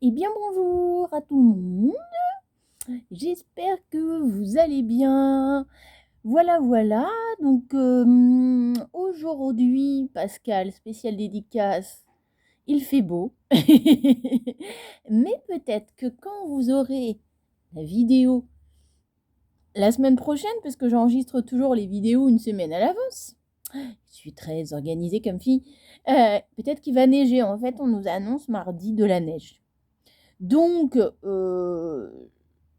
Eh bien bonjour à tout le monde, j'espère que vous allez bien. Voilà, donc aujourd'hui, Pascal, spécial dédicace, il fait beau. Mais peut-être que quand vous aurez la vidéo la semaine prochaine, parce que j'enregistre toujours les vidéos une semaine à l'avance, je suis très organisée comme fille, peut-être qu'il va neiger. En fait, on nous annonce mardi de la neige. Donc, je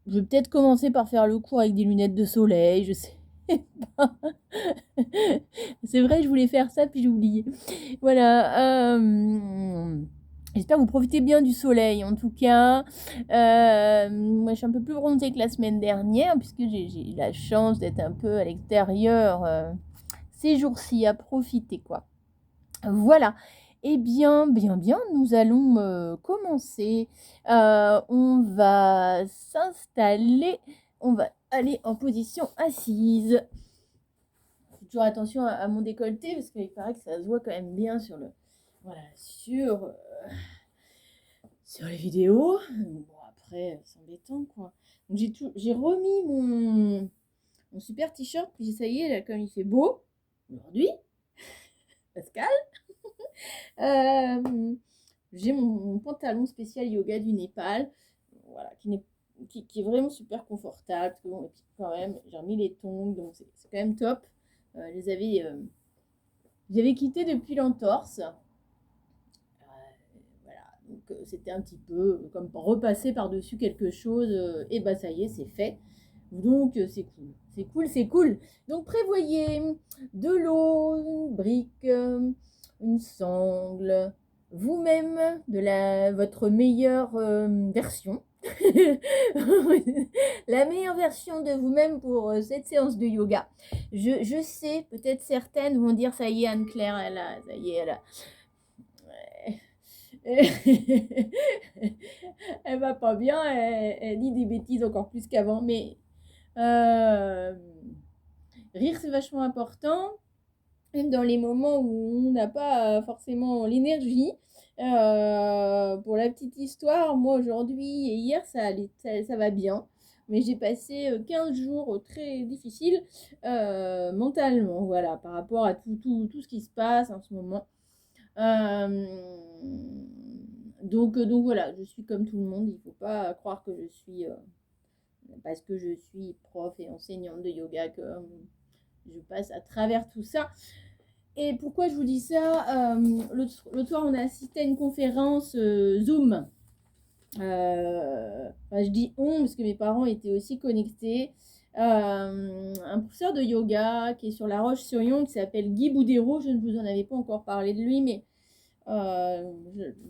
vais peut-être commencer par faire le cours avec des lunettes de soleil, je sais pas. C'est vrai, je voulais faire ça, puis j'ai oublié. Voilà, j'espère que vous profitez bien du soleil, en tout cas. Moi, je suis un peu plus bronzée que la semaine dernière, puisque j'ai la chance d'être un peu à l'extérieur ces jours-ci, à profiter, quoi. Voilà. Eh bien, nous allons commencer. On va s'installer. On va aller en position assise. Fais toujours attention à mon décolleté parce qu'il paraît que ça se voit quand même bien sur le, voilà, sur les vidéos. Bon, après, c'est embêtant, quoi. Donc, j'ai remis mon super t-shirt. Puis ça y est, là, comme il fait beau aujourd'hui, Pascal. Euh, j'ai mon pantalon spécial yoga du Népal, voilà, qui est vraiment super confortable. Bon, et puis quand même, j'ai remis les tongs, donc c'est quand même top. Je les avais quittés depuis l'entorse. Voilà, donc c'était un petit peu comme repasser par-dessus quelque chose, et bah ça y est, c'est fait. Donc c'est cool, c'est cool, c'est cool. Donc prévoyez de l'eau, une brique, une sangle, vous-même votre meilleure version. La meilleure version de vous-même pour cette séance de yoga. Je sais, peut-être certaines vont dire ça y est, Anne-Claire, ça y est, elle va pas bien, elle dit des bêtises encore plus qu'avant, mais euh, rire c'est vachement important, même dans les moments où on n'a pas forcément l'énergie. Pour la petite histoire, moi aujourd'hui et hier ça va bien, mais j'ai passé 15 jours très difficiles mentalement, voilà, par rapport à tout ce qui se passe en ce moment. Donc voilà, je suis comme tout le monde. Il ne faut pas croire que je suis, parce que je suis prof et enseignante de yoga, que je passe à travers tout ça. Et pourquoi je vous dis ça, l'autre soir, on a assisté à une conférence Zoom. Je dis on parce que mes parents étaient aussi connectés. Un professeur de yoga qui est sur La Roche-sur-Yon, qui s'appelle Guy Boudérault. Je ne vous en avais pas encore parlé de lui, mais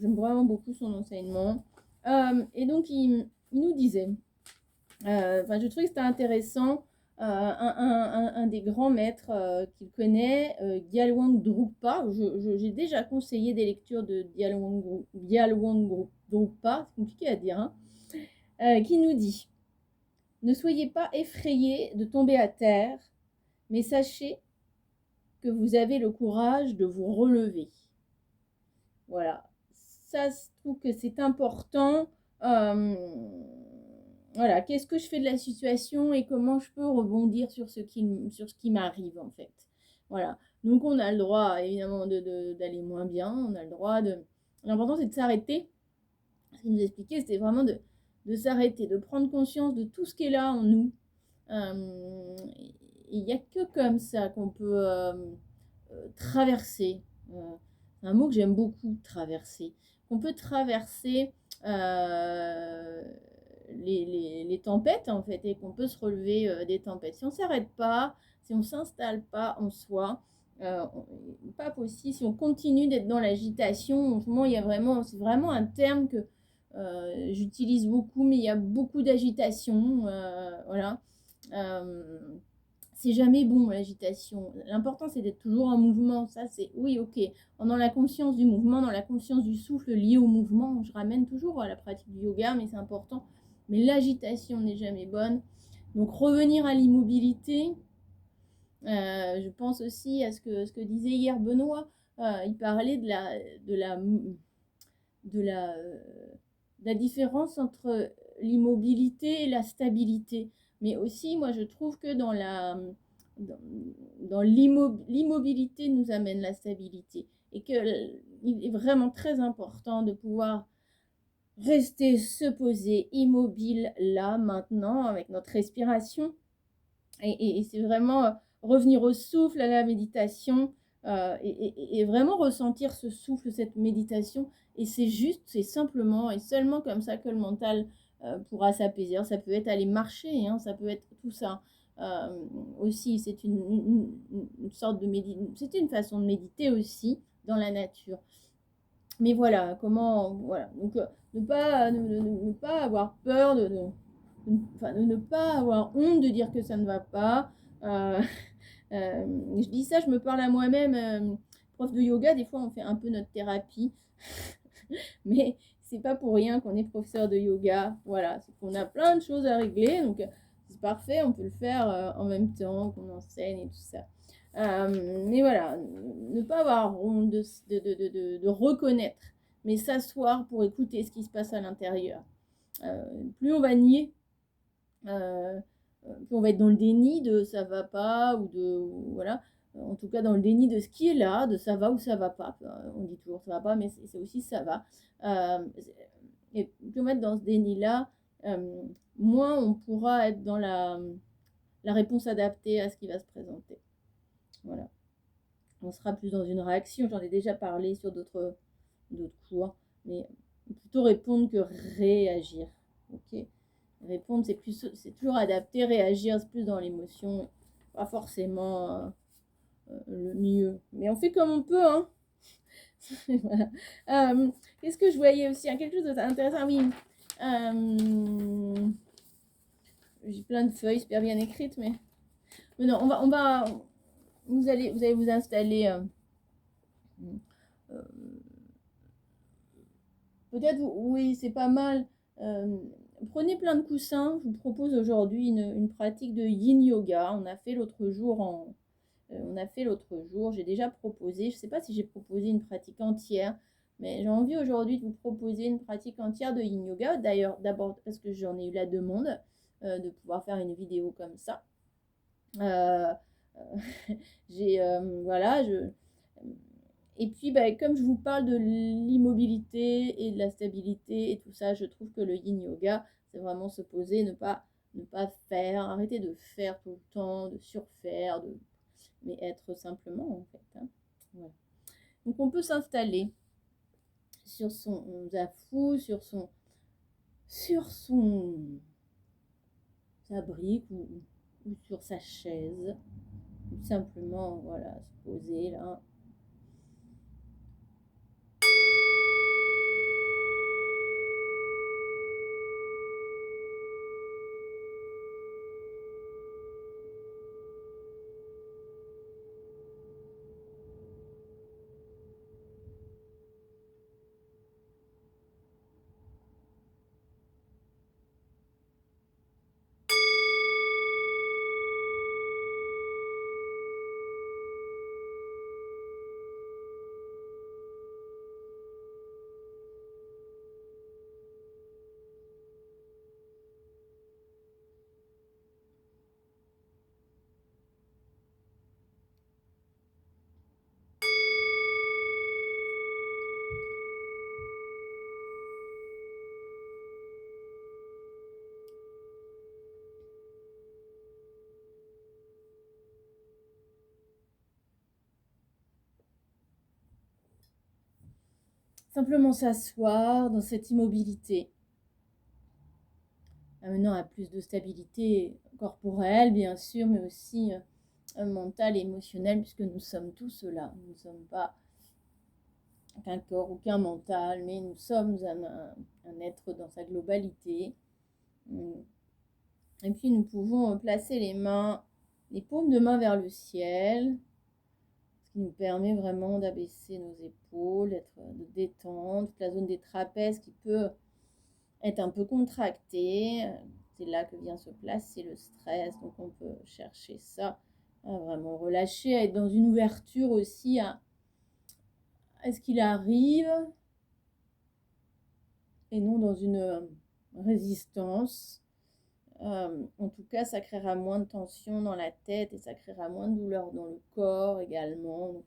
j'aime vraiment beaucoup son enseignement. Et donc, il nous disait, je trouvais que c'était intéressant, un des grands maîtres qu'il connaît, Gyalwang Drukpa. J'ai déjà conseillé des lectures de Gyalwang Drukpa, c'est compliqué à dire, hein, qui nous dit: ne soyez pas effrayés de tomber à terre, mais sachez que vous avez le courage de vous relever. Voilà, ça, je trouve que c'est important. Euh, voilà, qu'est-ce que je fais de la situation et comment je peux rebondir sur ce qui m'arrive, en fait. Voilà, donc on a le droit, évidemment, d'aller moins bien, on a le droit de... L'important, c'est de s'arrêter. Ce qu'il nous expliquait, c'était vraiment de s'arrêter, de prendre conscience de tout ce qui est là en nous. Il n'y a que comme ça qu'on peut traverser. C'est un mot que j'aime beaucoup, traverser. On peut traverser euh, les tempêtes, en fait, et qu'on peut se relever des tempêtes. Si on ne s'arrête pas, si on ne s'installe pas en soi, pas possible. Si on continue d'être dans l'agitation, en ce moment, c'est vraiment un terme que j'utilise beaucoup, mais il y a beaucoup d'agitation. Voilà. Euh, c'est jamais bon l'agitation. L'important c'est d'être toujours en mouvement. Ça c'est oui, ok. Dans la conscience du mouvement, dans la conscience du souffle lié au mouvement, je ramène toujours à la pratique du yoga, mais c'est important. Mais l'agitation n'est jamais bonne. Donc revenir à l'immobilité. Je pense aussi à ce que disait hier Benoît. Il parlait de la la différence entre l'immobilité et la stabilité. Mais aussi, moi, je trouve que dans l'immobilité nous amène la stabilité. Et qu'il est vraiment très important de pouvoir rester, se poser immobile là, maintenant, avec notre respiration. Et c'est vraiment revenir au souffle, à la méditation, et vraiment ressentir ce souffle, cette méditation. Et c'est juste, c'est simplement et seulement comme ça que le mental pourra s'apaiser. Ça peut être aller marcher, hein, ça peut être tout ça. Aussi, c'est une sorte de c'est une façon de méditer aussi dans la nature. Mais voilà, comment, voilà. Donc, ne pas avoir peur de ne pas avoir honte de dire que ça ne va pas. Euh, je dis ça, je me parle à moi-même. Prof de yoga, des fois, on fait un peu notre thérapie. Mais c'est pas pour rien qu'on est professeur de yoga. Voilà, c'est qu'on a plein de choses à régler. Donc, c'est parfait, on peut le faire en même temps qu'on enseigne et tout ça. Mais voilà, ne pas avoir honte de reconnaître, mais s'asseoir pour écouter ce qui se passe à l'intérieur. Plus on va nier, plus on va être dans le déni de ça va pas, ou de voilà, en tout cas dans le déni de ce qui est là, de ça va ou ça va pas. On dit toujours ça va pas, mais c'est aussi ça va. Et plus on va être dans ce déni-là, moins on pourra être dans la réponse adaptée à ce qui va se présenter. Voilà. On sera plus dans une réaction, j'en ai déjà parlé sur d'autres cours, mais plutôt répondre que réagir. Ok. Répondre, c'est toujours adapté, réagir, c'est plus dans l'émotion, pas forcément le mieux. Mais on fait comme on peut, hein. Voilà. Qu'est-ce que je voyais aussi, hein, quelque chose d'intéressant, oui. J'ai plein de feuilles super bien écrites, mais non, vous allez vous installer. Peut-être, oui, c'est pas mal. Prenez plein de coussins. Je vous propose aujourd'hui une pratique de yin yoga. On a fait l'autre jour j'ai déjà proposé, je ne sais pas si j'ai proposé une pratique entière, mais j'ai envie aujourd'hui de vous proposer une pratique entière de yin yoga. D'ailleurs, d'abord parce que j'en ai eu la demande de pouvoir faire une vidéo comme ça. Euh, voilà, et puis, comme je vous parle de l'immobilité et de la stabilité et tout ça, je trouve que le yin yoga, c'est vraiment se poser, ne pas faire, arrêter de faire tout le temps, de surfaire, mais être simplement en fait. Hein. Voilà. Donc on peut s'installer sur son zafou, sur sa brique ou sur sa chaise. Tout simplement, voilà, se poser là. Simplement s'asseoir dans cette immobilité, amenant à plus de stabilité corporelle, bien sûr, mais aussi mentale et émotionnelle, puisque nous sommes tous là. Nous ne sommes pas qu'un corps ou qu'un mental, mais nous sommes un être dans sa globalité. Et puis nous pouvons placer les paumes de main vers le ciel, ce qui nous permet vraiment d'abaisser nos épaules, de détendre toute la zone des trapèzes qui peut être un peu contractée. C'est là que vient se placer le stress, donc on peut chercher ça, à vraiment relâcher, à être dans une ouverture aussi à ce qu'il arrive, et non dans une résistance. En tout cas, ça créera moins de tension dans la tête et ça créera moins de douleur dans le corps également. Donc,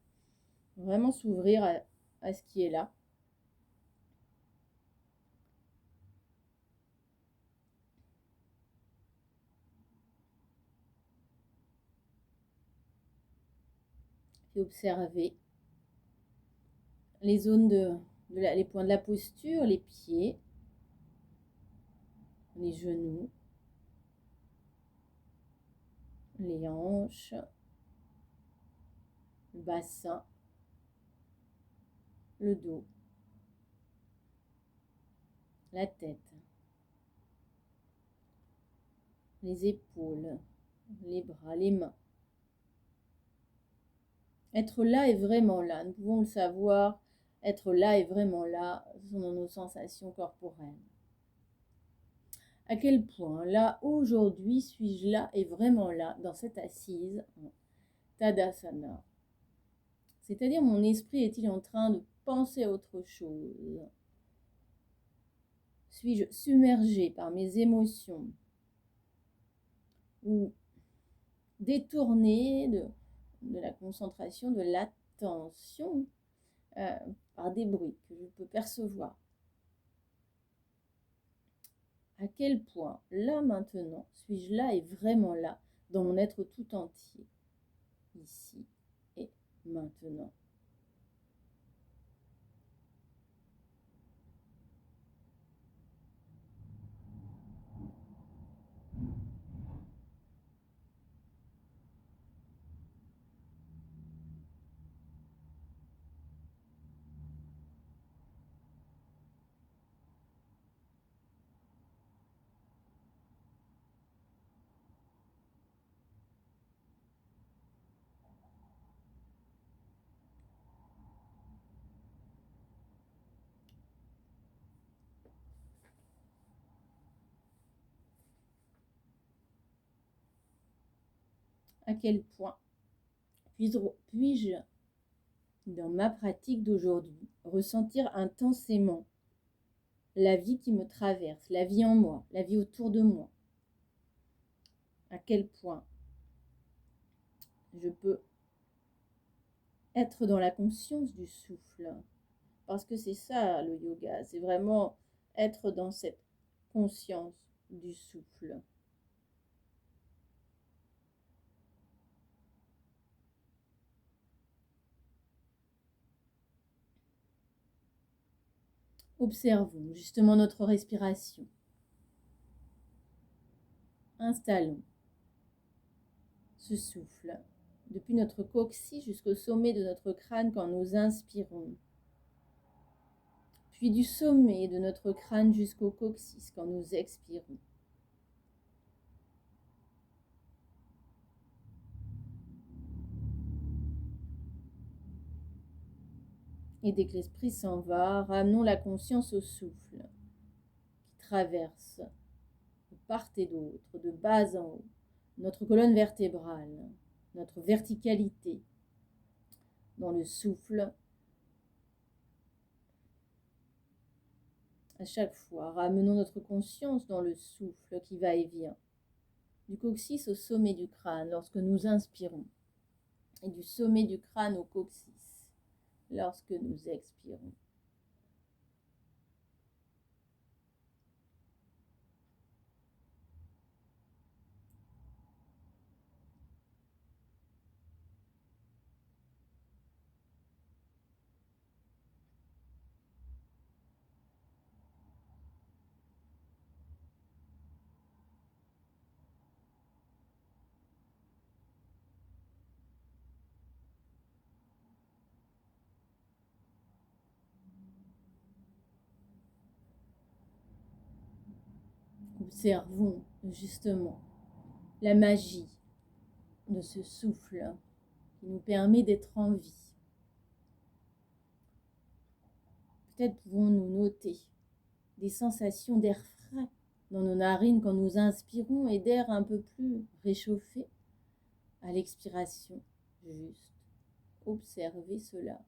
vraiment s'ouvrir à ce qui est là. Puis observer les zones les points de la posture, les pieds, les genoux, les hanches, le bassin, le dos, la tête, les épaules, les bras, les mains. Être là est vraiment là, nous pouvons le savoir, être là est vraiment là, ce sont dans nos sensations corporelles. À quel point, là, aujourd'hui, suis-je là et vraiment là, dans cette assise en Tadasana. C'est-à-dire, mon esprit est-il en train de penser à autre chose? Suis-je submergé par mes émotions ou détourné de la concentration, de l'attention par des bruits que je peux percevoir? À quel point, là maintenant, suis-je là et vraiment là, dans mon être tout entier, ici et maintenant? À quel point puis-je, dans ma pratique d'aujourd'hui, ressentir intensément la vie qui me traverse, la vie en moi, la vie autour de moi? À quel point je peux être dans la conscience du souffle? Parce que c'est ça le yoga, c'est vraiment être dans cette conscience du souffle. Observons justement notre respiration. Installons ce souffle depuis notre coccyx jusqu'au sommet de notre crâne quand nous inspirons, puis du sommet de notre crâne jusqu'au coccyx quand nous expirons. Et dès que l'esprit s'en va, ramenons la conscience au souffle qui traverse de part et d'autre, de bas en haut, notre colonne vertébrale, notre verticalité dans le souffle. À chaque fois, ramenons notre conscience dans le souffle qui va et vient, du coccyx au sommet du crâne lorsque nous inspirons, et du sommet du crâne au coccyx lorsque nous expirons. Observons justement la magie de ce souffle qui nous permet d'être en vie. Peut-être pouvons-nous noter des sensations d'air frais dans nos narines quand nous inspirons et d'air un peu plus réchauffé à l'expiration. Juste observer cela.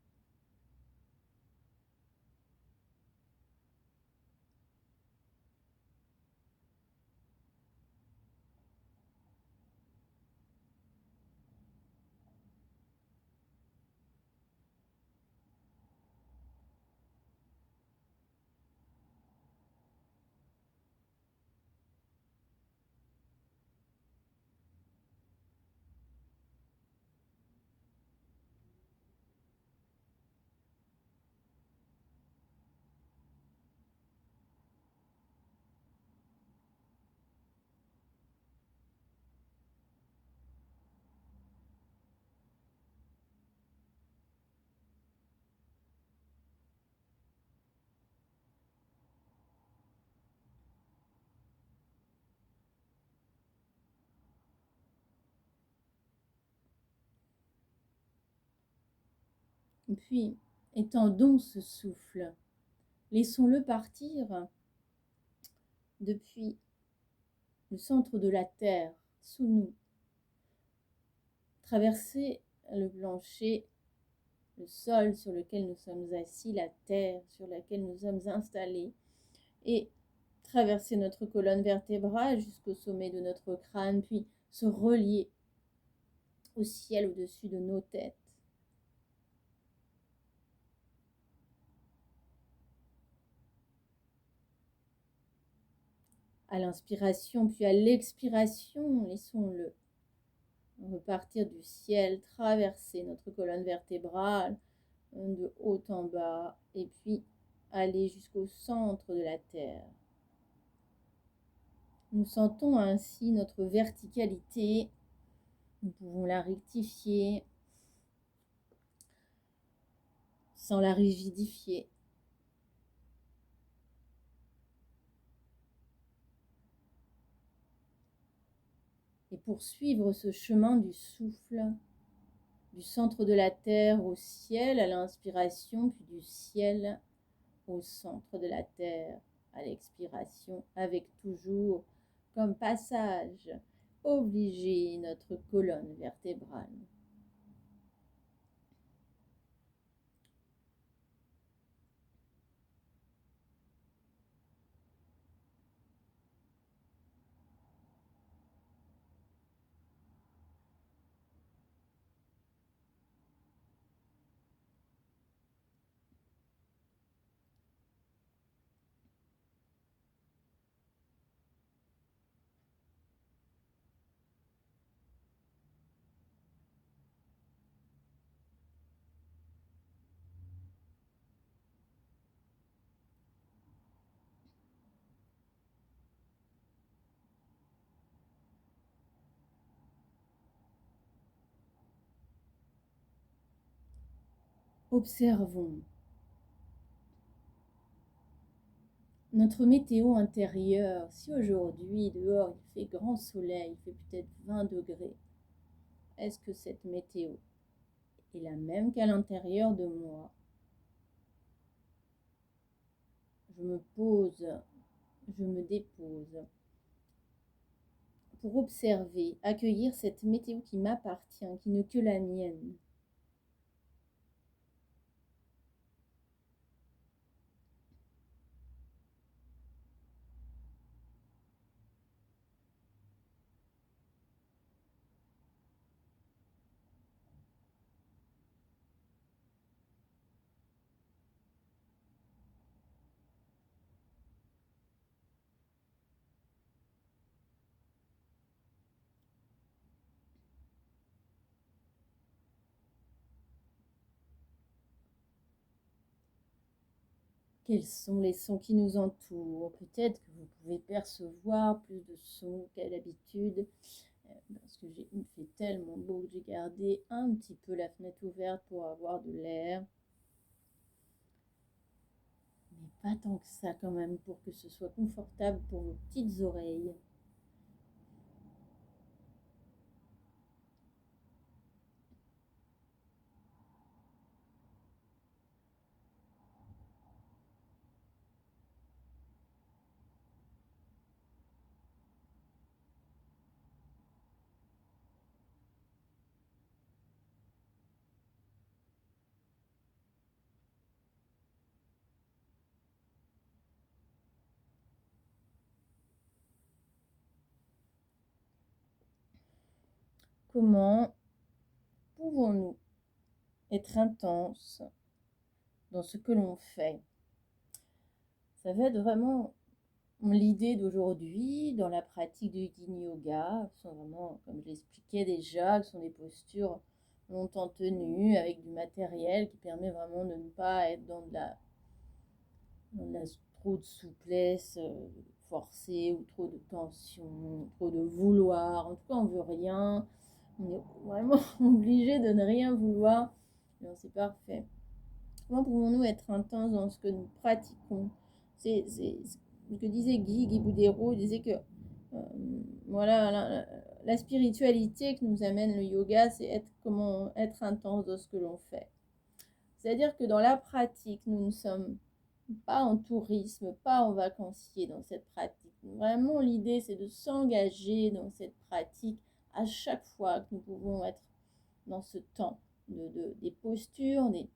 Puis, étendons ce souffle. Laissons-le partir depuis le centre de la terre, sous nous. Traverser le plancher, le sol sur lequel nous sommes assis, la terre sur laquelle nous sommes installés, et traverser notre colonne vertébrale jusqu'au sommet de notre crâne, puis se relier au ciel au-dessus de nos têtes. À l'inspiration, puis à l'expiration, laissons-le repartir du ciel, traverser notre colonne vertébrale de haut en bas, et puis aller jusqu'au centre de la terre. Nous sentons ainsi notre verticalité. Nous pouvons la rectifier sans la rigidifier. Et poursuivre ce chemin du souffle, du centre de la terre au ciel à l'inspiration, puis du ciel au centre de la terre à l'expiration, avec toujours comme passage obligé notre colonne vertébrale. Observons notre météo intérieure. Si aujourd'hui dehors il fait grand soleil, il fait peut-être 20 degrés, est-ce que cette météo est la même qu'à l'intérieur de moi? Je me pose, je me dépose pour observer, accueillir cette météo qui m'appartient, qui n'est que la mienne. Quels sont les sons qui nous entourent? Peut-être que vous pouvez percevoir plus de sons qu'à l'habitude, parce que il fait tellement beau que j'ai gardé un petit peu la fenêtre ouverte pour avoir de l'air. Mais pas tant que ça quand même, pour que ce soit confortable pour vos petites oreilles. Comment pouvons-nous être intenses dans ce que l'on fait? Ça va être vraiment l'idée d'aujourd'hui dans la pratique du yin yoga. Ce sont vraiment, comme je l'expliquais déjà, ce sont des postures longtemps tenues avec du matériel qui permet vraiment de ne pas être dans de la trop de souplesse forcée ou trop de tension, trop de vouloir. En tout cas, on veut rien. On est vraiment obligé de ne rien vouloir. C'est parfait. Comment pouvons-nous être intenses dans ce que nous pratiquons? C'est ce que disait Guy Boudéro. Il disait que voilà, la spiritualité que nous amène le yoga, c'est comment être intense dans ce que l'on fait. C'est-à-dire que dans la pratique, nous ne sommes pas en tourisme, pas en vacancier dans cette pratique. Vraiment, l'idée, c'est de s'engager dans cette pratique à chaque fois que nous pouvons être dans ce temps des postures, des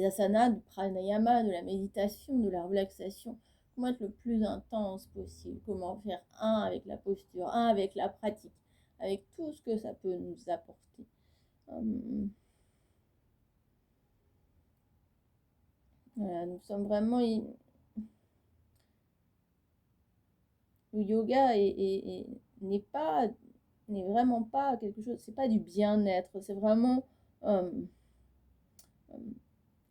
asanas, du pranayama, de la méditation, de la relaxation. Comment être le plus intense possible, comment faire un avec la posture, un avec la pratique, avec tout ce que ça peut nous apporter. Voilà, nous sommes vraiment... Le yoga n'est vraiment pas quelque chose, c'est pas du bien-être, c'est vraiment euh,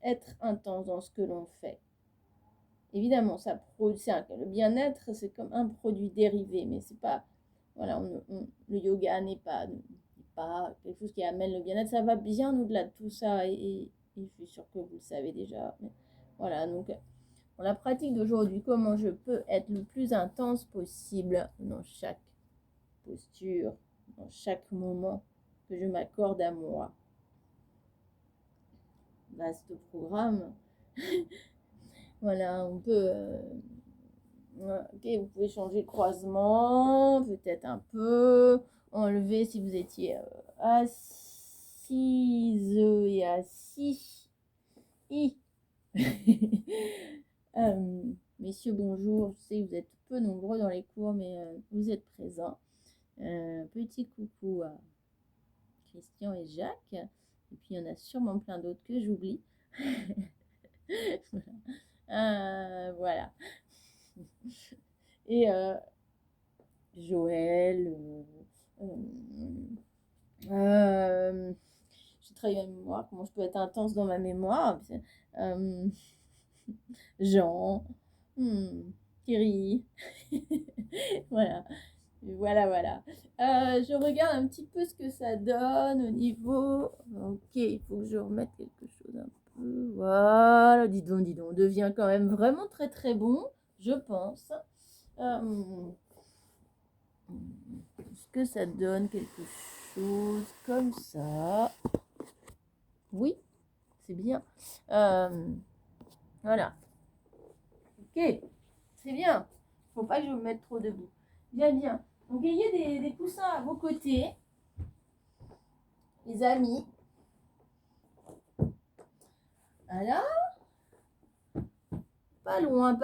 être intense dans ce que l'on fait. Évidemment, le bien-être, c'est comme un produit dérivé, mais c'est pas, voilà, le yoga n'est pas quelque chose qui amène le bien-être, ça va bien au-delà de tout ça, et je suis sûre que vous le savez déjà. Mais voilà, donc dans la pratique d'aujourd'hui, comment je peux être le plus intense possible dans chaque posture, dans chaque moment que je m'accorde à moi. Vaste programme. Voilà, on peut... ok, vous pouvez changer le croisement, peut-être un peu. Enlever si vous étiez assise et assis. Messieurs, bonjour. Je sais que vous êtes peu nombreux dans les cours, mais vous êtes présents. Petit coucou à Christian et Jacques. Et puis, il y en a sûrement plein d'autres que j'oublie. Voilà. Et Joël. J'ai travaillé ma mémoire. Comment je peux être intense dans ma mémoire? Jean. Thierry. Voilà. Voilà. Je regarde un petit peu ce que ça donne au niveau... Ok, il faut que je remette quelque chose un peu. Voilà, dis donc, on devient quand même vraiment très très bon, je pense. Est-ce que ça donne quelque chose comme ça? Oui, c'est bien. Voilà. Ok, c'est bien. Faut pas que je me mette trop debout. Bien. Donc, ayez des coussins à vos côtés, les amis. Voilà. Pas loin.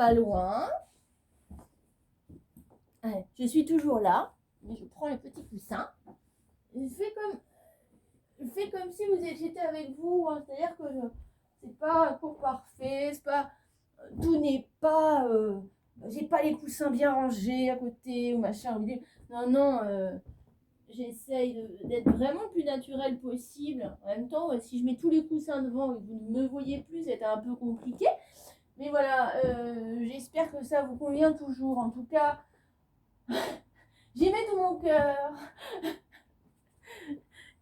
Allez, je suis toujours là, mais je prends les petits coussins. Je fais comme si j'étais avec vous. Hein. C'est-à-dire que c'est pas un cours parfait, c'est pas... Tout n'est pas... j'ai pas les coussins bien rangés à côté ou machin. Non, j'essaye d'être vraiment le plus naturel possible. En même temps, si je mets tous les coussins devant et que vous ne me voyez plus, c'est un peu compliqué. Mais voilà, j'espère que ça vous convient toujours. En tout cas, j'y mets tout mon cœur.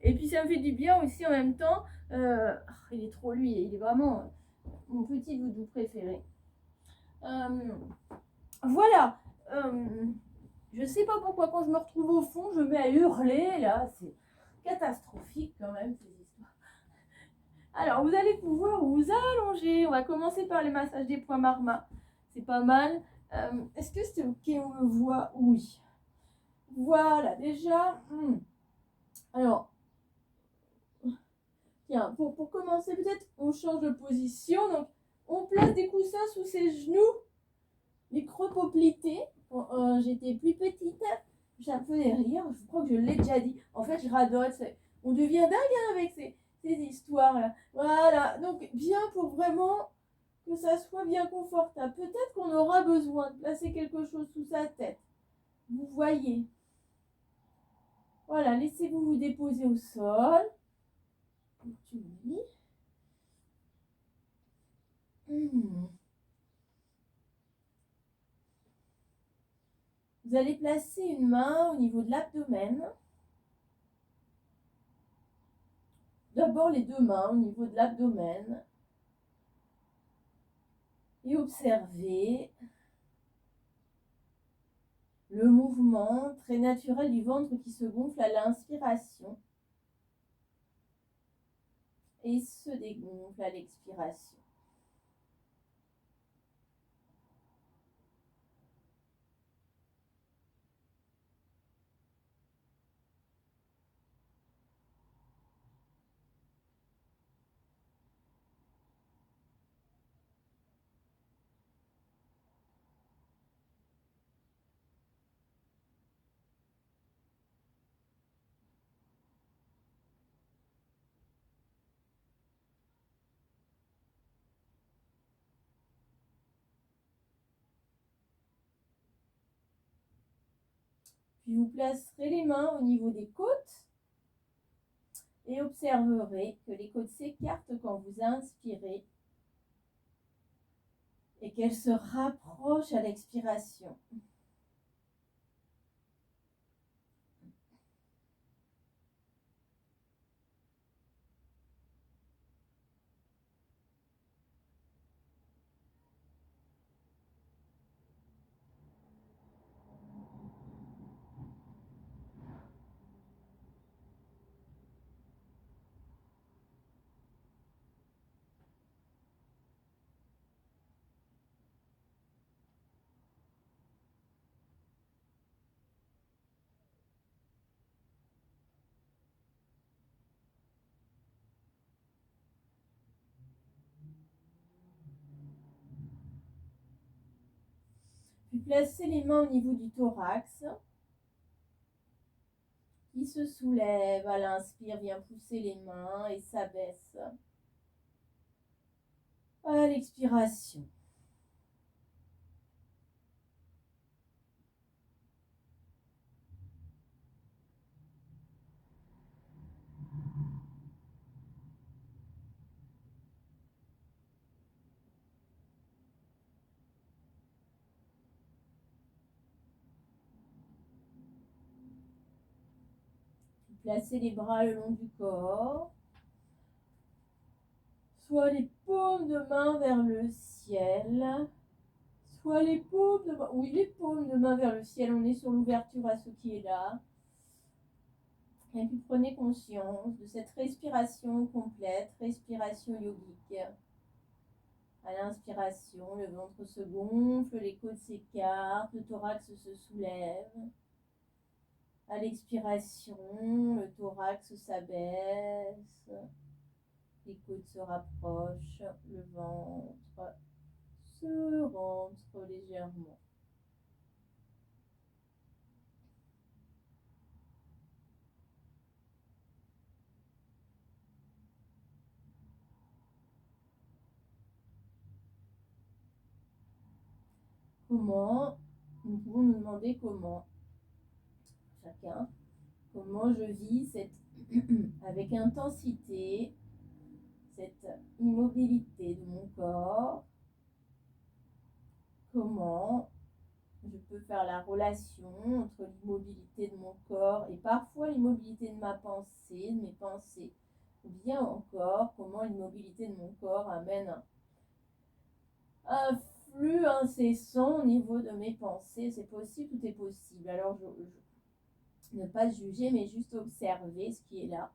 Et puis ça me fait du bien aussi en même temps. Il est trop lui, il est vraiment mon petit doudou préféré. Voilà. Je sais pas pourquoi quand je me retrouve au fond, je me mets à hurler. Là, c'est catastrophique quand même ces histoires. Alors, vous allez pouvoir vous allonger. On va commencer par les massages des points marma. C'est pas mal. Est-ce que c'est ok? On me voit? Oui. Voilà, déjà. Alors, tiens, pour commencer, peut-être on change de position. Donc, on place des coussins sous ses genoux, les creux poplités. Quand j'étais plus petite, ça me faisait rire. Je crois que je l'ai déjà dit. En fait, je radote. On devient dingue hein, avec ces histoires-là. Voilà. Donc, bien pour vraiment que ça soit bien confortable. Peut-être qu'on aura besoin de placer quelque chose sous sa tête. Vous voyez. Voilà, laissez-vous vous déposer au sol. Vous allez placer une main au niveau de l'abdomen. D'abord les deux mains au niveau de l'abdomen. Et observez le mouvement très naturel du ventre qui se gonfle à l'inspiration et se dégonfle à l'expiration. Puis vous placerez les mains au niveau des côtes et observerez que les côtes s'écartent quand vous inspirez et qu'elles se rapprochent à l'expiration. Puis placez les mains au niveau du thorax qui se soulève à l'inspire, vient pousser les mains et s'abaisse à l'expiration. Puis placez les bras le long du corps, soit les paumes de main vers le ciel, soit les paumes de main, oui, les paumes de main vers le ciel. On est sur l'ouverture à ce qui est là. Et puis prenez conscience de cette respiration complète, respiration yogique. À l'inspiration, le ventre se gonfle, les côtes s'écartent, le thorax se soulève. À l'expiration, le thorax s'abaisse, les côtes se rapprochent, le ventre se rentre légèrement. Comment, nous pouvons nous demander comment, chacun, comment je vis avec intensité cette immobilité de mon corps, comment je peux faire la relation entre l'immobilité de mon corps et parfois l'immobilité de ma pensée, de mes pensées, ou bien encore comment l'immobilité de mon corps amène un flux incessant au niveau de mes pensées. C'est possible, tout est possible. Alors, ne pas juger, mais juste observer ce qui est là.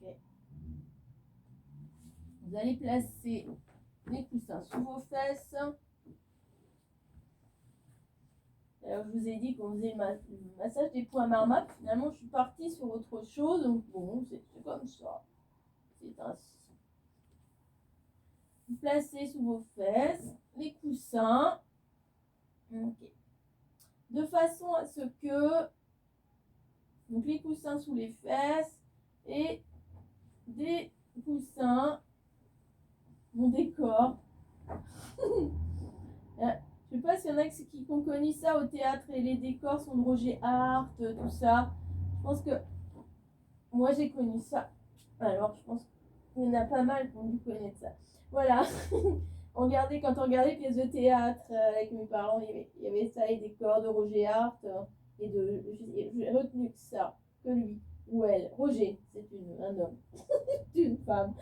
Okay. Vous allez placer les coussins sous vos fesses. Alors, je vous ai dit qu'on faisait le massage des points marmates. Finalement, je suis partie sur autre chose. Donc, bon, c'est comme ça. C'est ainsi. Vous placez sous vos fesses les coussins. Okay. De façon à ce que donc les coussins sous les fesses et des coussins, mon décor. Je sais pas s'il y en a qui ont connu ça au théâtre et les décors sont de Roger Hart, tout ça. Je pense que moi j'ai connu ça. Alors je pense qu'il y en a pas mal qui ont dû connaître ça. Voilà. Quand on regardait pièces de théâtre avec mes parents, il y avait ça, les décors de Roger Hart. J'ai retenu que ça, que lui ou elle. Roger, c'est un homme, c'est une femme.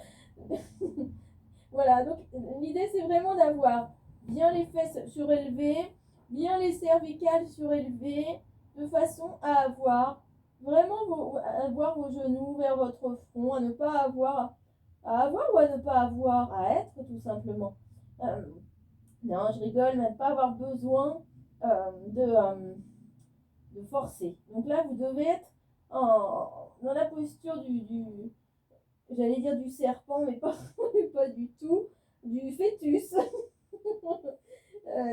Voilà, donc l'idée c'est vraiment d'avoir bien les fesses surélevées, bien les cervicales surélevées, de façon à avoir vraiment avoir vos genoux vers votre front, à ne pas avoir à avoir ou à ne pas avoir à être tout simplement. Euh, non, je rigole, mais à ne pas avoir besoin de forcer. Donc là, vous devez être dans la posture j'allais dire du serpent, mais pas, pas du tout, du fœtus.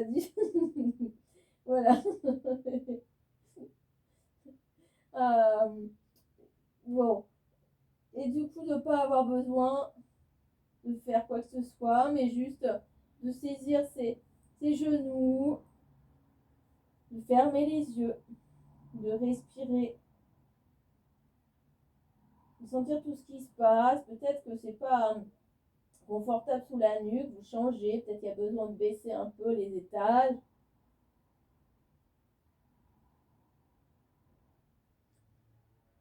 Du... voilà. euh, bon. Et du coup, de ne pas avoir besoin de faire quoi que ce soit, mais juste de saisir ses genoux, de fermer les yeux, de respirer, de sentir tout ce qui se passe. Peut-être que c'est pas confortable sous la nuque, vous changez, peut-être qu'il y a besoin de baisser un peu les étages.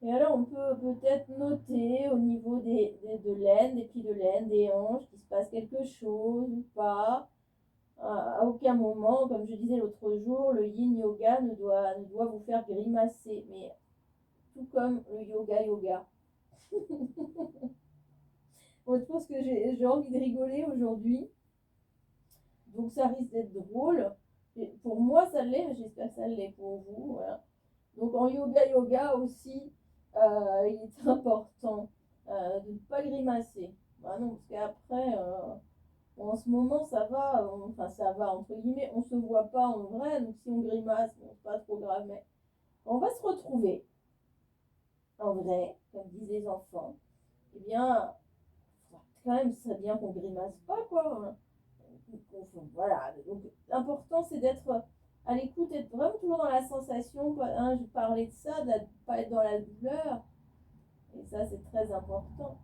Et alors, on peut peut-être noter au niveau de l'aine, des pieds de laine, des hanches, qu'il se passe quelque chose ou pas. À aucun moment, comme je disais l'autre jour, le yin yoga ne doit vous faire grimacer, mais tout comme le yoga. Bon, je pense que j'ai envie de rigoler aujourd'hui, donc ça risque d'être drôle. Et pour moi, ça l'est, mais j'espère que ça l'est pour vous. Voilà. Donc en yoga aussi, il est important de ne pas grimacer. Bah non, parce qu'après, en ce moment, ça va, enfin ça va, entre guillemets, on se voit pas en vrai, donc si on grimace, bon, c'est pas trop grave, mais on va se retrouver en vrai, comme disent les enfants. Eh bien, quand même, c'est bien qu'on grimace pas, quoi. Voilà, donc l'important c'est d'être à l'écoute, être vraiment toujours dans la sensation, hein, je parlais de ça, de ne pas être dans la douleur, et ça c'est très important.